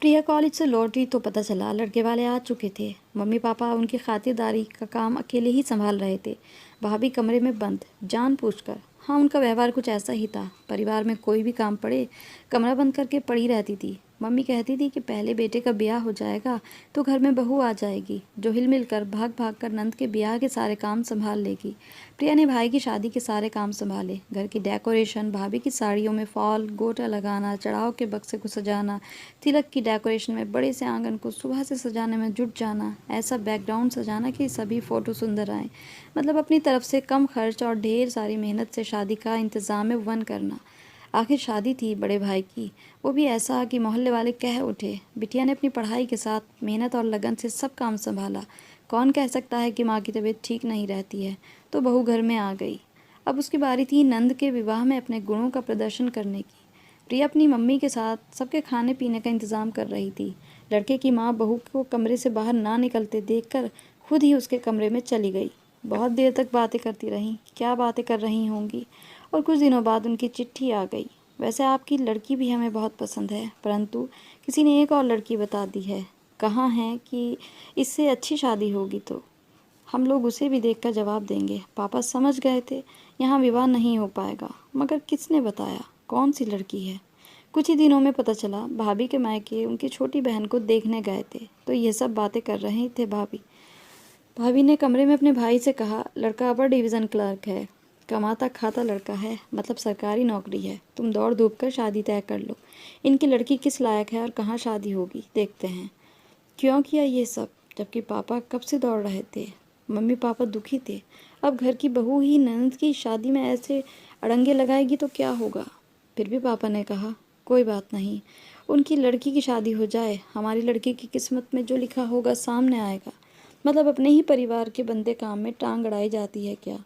प्रिया college से लौटी तो पता चला लड़के वाले आ चुके थे। मम्मी पापा उनकी खातिरदारी का काम अकेले ही संभाल रहे थे। भाभी कमरे में बंद, जानबूझकर। हाँ, उनका व्यवहार कुछ ऐसा ही था। परिवार में कोई भी काम पड़े कमरा बंद करके पड़ी रहती थी। मम्मी कहती थी कि पहले बेटे का ब्याह हो जाएगा तो घर में बहू आ जाएगी जो हिल मिल कर भाग भाग कर नंद के ब्याह के सारे काम संभाल लेगी। प्रिया ने भाई की शादी के सारे काम संभाले। घर की डेकोरेशन, भाभी की साड़ियों में फॉल, गोटा लगाना, चढ़ाव के बक्से को सजाना, तिलक की डेकोरेशन में बड़े से आंगन को सुबह से सजाने में जुट जाना, ऐसा बैकग्राउंड सजाना कि सभी फ़ोटो सुंदर आएँ। मतलब अपनी तरफ से कम खर्च और ढेर सारी मेहनत से शादी का इंतज़ाम वन करना। आखिर शादी थी बड़े भाई की, वो भी ऐसा कि मोहल्ले वाले कह उठे। बिटिया ने अपनी पढ़ाई के साथ मेहनत और लगन से सब काम संभाला। कौन कह सकता है कि माँ की तबीयत ठीक नहीं रहती है, तो बहू घर में आ गई। अब उसकी बारी थी नंद के विवाह में अपने गुणों का प्रदर्शन करने की। प्रिया अपनी मम्मी के साथ सबके खाने पीने का इंतज़ाम कर रही थी। लड़के की माँ बहू को कमरे से बाहर ना निकलते देखकर खुद ही उसके कमरे में चली गई। बहुत देर तक बातें करती रहीं, क्या बातें कर रही होंगी। और कुछ दिनों बाद उनकी चिट्ठी आ गई। वैसे आपकी लड़की भी हमें बहुत पसंद है, परंतु किसी ने एक और लड़की बता दी है। कहाँ है कि इससे अच्छी शादी होगी तो हम लोग उसे भी देखकर जवाब देंगे। पापा समझ गए थे यहाँ विवाह नहीं हो पाएगा, मगर किसने बताया कौन सी लड़की है। कुछ ही दिनों में पता चला भाभी के मायके उनकी छोटी बहन को देखने गए थे, तो ये सब बातें कर रहे थे भाभी। भाभी ने कमरे में अपने भाई से कहा, लड़का अपर डिवीज़न क्लर्क है, कमाता खाता लड़का है, मतलब सरकारी नौकरी है। तुम दौड़ धूप कर शादी तय कर लो। इनकी लड़की किस लायक है और कहाँ शादी होगी देखते हैं। क्यों किया ये सब, जबकि पापा कब से दौड़ रहे थे। मम्मी पापा दुखी थे। अब घर की बहू ही ननद की शादी में ऐसे अड़ंगे लगाएगी तो क्या होगा। फिर भी पापा ने कहा, कोई बात नहीं, उनकी लड़की की शादी हो जाए, हमारी लड़की की किस्मत में जो लिखा होगा सामने आएगा। मतलब अपने ही परिवार के बंदे काम में टांग अड़ाई जाती है क्या।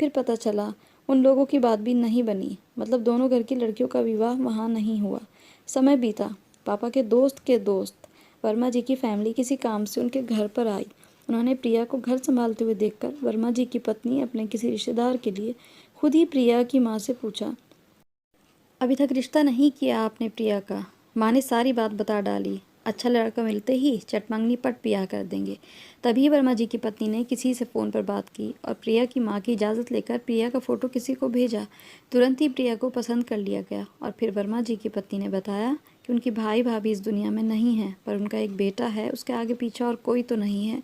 फिर पता चला उन लोगों की बात भी नहीं बनी। मतलब दोनों घर की लड़कियों का विवाह वहाँ नहीं हुआ। समय बीता। पापा के दोस्त वर्मा जी की फैमिली किसी काम से उनके घर पर आई। उन्होंने प्रिया को घर संभालते हुए देखकर वर्मा जी की पत्नी अपने किसी रिश्तेदार के लिए खुद ही प्रिया की माँ से पूछा, अभी तक रिश्ता नहीं किया आपने प्रिया का। माँ ने सारी बात बता डाली। अच्छा लड़का मिलते ही चटमंगनी पट ब्याह कर देंगे। तभी वर्मा जी की पत्नी ने किसी से फ़ोन पर बात की और प्रिया की माँ की इजाज़त लेकर प्रिया का फ़ोटो किसी को भेजा। तुरंत ही प्रिया को पसंद कर लिया गया। और फिर वर्मा जी की पत्नी ने बताया कि उनकी भाई भाभी इस दुनिया में नहीं है, पर उनका एक बेटा है, उसके आगे पीछे और कोई तो नहीं है।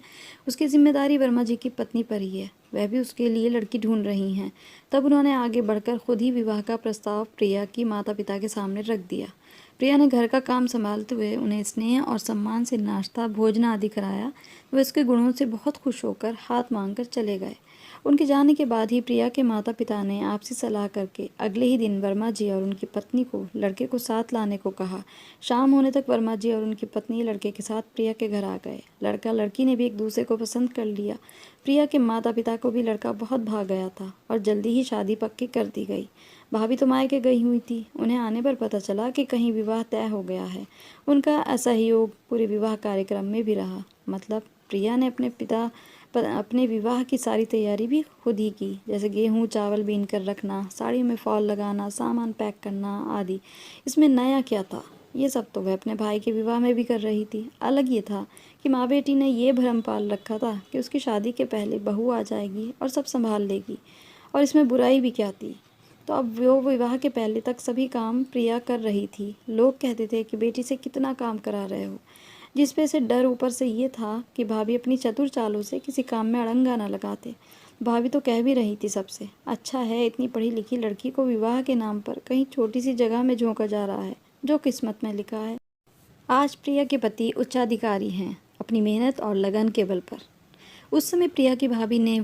उसकी जिम्मेदारी वर्मा जी की पत्नी पर ही है, वह भी उसके लिए लड़की ढूंढ रही हैं। तब उन्होंने आगे बढ़कर खुद ही विवाह का प्रस्ताव प्रिया की माता पिता के सामने रख दिया। प्रिया ने घर का काम संभालते हुए उन्हें स्नेह और सम्मान से नाश्ता भोजन आदि कराया। वे उसके गुणों से बहुत खुश होकर हाथ मांगकर चले गए। उनके जाने के बाद ही प्रिया के माता पिता ने आपसी सलाह करके अगले ही दिन वर्मा जी और उनकी पत्नी को लड़के को साथ लाने को कहा। शाम होने तक वर्मा जी और उनकी पत्नी लड़के के साथ प्रिया के घर आ गए। लड़का लड़की ने भी एक दूसरे को पसंद कर लिया। प्रिया के माता पिता को भी लड़का बहुत भा गया था और जल्दी ही शादी पक्की कर दी गई। भाभी तो मायके गई हुई थी। उन्हें आने पर पता चला कि कहीं विवाह तय हो गया है। उनका असहयोग पूरे विवाह कार्यक्रम में भी रहा। मतलब प्रिया ने अपने विवाह की सारी तैयारी भी खुद ही की, जैसे गेहूँ चावल बीन कर रखना, साड़ी में फॉल लगाना, सामान पैक करना आदि। इसमें नया क्या था, ये सब तो वह अपने भाई के विवाह में भी कर रही थी। अलग ये था कि माँ बेटी ने ये भ्रम पाल रखा था कि उसकी शादी के पहले बहू आ जाएगी और सब संभाल लेगी, और इसमें बुराई भी क्या थी। तो अब वो विवाह के पहले तक सभी काम प्रिया कर रही थी। लोग कहते थे कि बेटी से कितना काम करा रहे हो, जिस पे से डर ऊपर से ये था कि भाभी अपनी चतुर चालों से किसी काम में अड़ंगा न लगाते। भाभी तो कह भी रही थी सबसे, अच्छा है इतनी पढ़ी लिखी लड़की को विवाह के नाम पर कहीं छोटी सी जगह में झोंका जा रहा है, जो किस्मत में लिखा है। आज प्रिया के पति उच्चाधिकारी हैं, अपनी मेहनत और लगन के बल पर। उस समय प्रिया की भाभी ने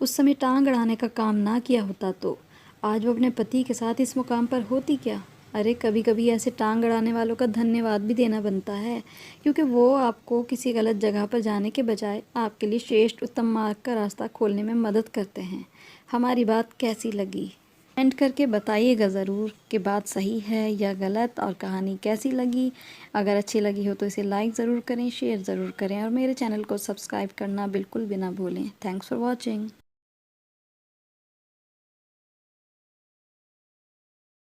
उस समय टांग अड़ाने का काम ना किया होता तो आज वो अपने पति के साथ इस मुकाम पर होती क्या। अरे कभी कभी ऐसे टांग अड़ाने वालों का धन्यवाद भी देना बनता है, क्योंकि वो आपको किसी गलत जगह पर जाने के बजाय आपके लिए श्रेष्ठ उत्तम मार्ग का रास्ता खोलने में मदद करते हैं। हमारी बात कैसी लगी, कमेंट करके बताइएगा ज़रूर कि बात सही है या गलत, और कहानी कैसी लगी। अगर अच्छी लगी हो तो इसे लाइक ज़रूर करें, शेयर ज़रूर करें, और मेरे चैनल को सब्सक्राइब करना बिल्कुल भी ना भूलें। Thanks for watching.